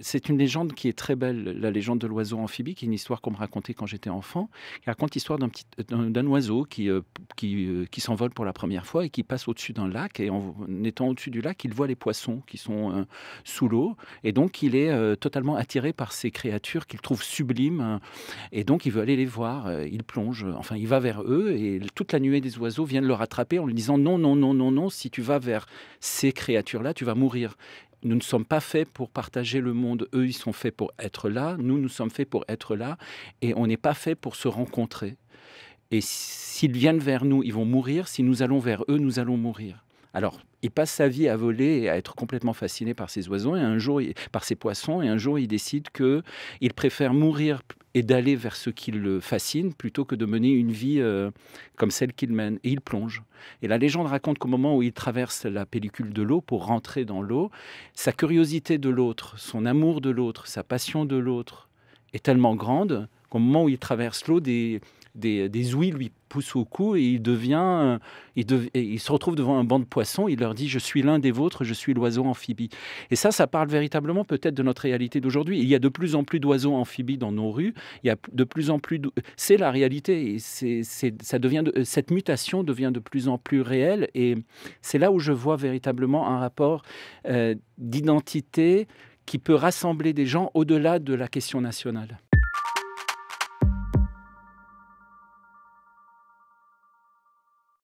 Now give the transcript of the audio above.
c'est une légende qui est très belle, la légende de l'oiseau amphibie, qui est une histoire qu'on me racontait quand j'étais enfant. Il raconte l'histoire d'un oiseau qui s'envole pour la première fois et qui passe au-dessus d'un lac et en étant au-dessus du lac, il voit les poissons qui sont, sous l'eau et donc il est, totalement attiré par ces créatures qu'il trouve sublimes, et donc il veut aller les voir, il plonge, enfin il va vers eux et toute la nuée des oiseaux viennent le rattraper en lui disant: «Non, non, non, non, non, si tu vas vers ces créatures-là, tu vas mourir. Nous ne sommes pas faits pour partager le monde. Eux, ils sont faits pour être là. Nous, nous sommes faits pour être là. Et on n'est pas faits pour se rencontrer. Et s'ils viennent vers nous, ils vont mourir. Si nous allons vers eux, nous allons mourir.» Alors, il passe sa vie à voler et à être complètement fasciné par ces oiseaux et un jour, par ces poissons. Et un jour, il décide qu'il préfère mourir et d'aller vers ce qui le fascine plutôt que de mener une vie comme celle qu'il mène. Et il plonge. Et la légende raconte qu'au moment où il traverse la pellicule de l'eau pour rentrer dans l'eau, sa curiosité de l'autre, son amour de l'autre, sa passion de l'autre est tellement grande qu'au moment où il traverse l'eau, des ouïes lui poussent au cou et et il se retrouve devant un banc de poissons. Il leur dit: «Je suis l'un des vôtres, je suis l'oiseau amphibie.» Et ça parle véritablement peut-être de notre réalité d'aujourd'hui. Il y a de plus en plus d'oiseaux amphibies dans nos rues. Il y a de plus en plus c'est la réalité et ça devient cette mutation devient de plus en plus réelle et c'est là où je vois véritablement un rapport, d'identité qui peut rassembler des gens au-delà de la question nationale.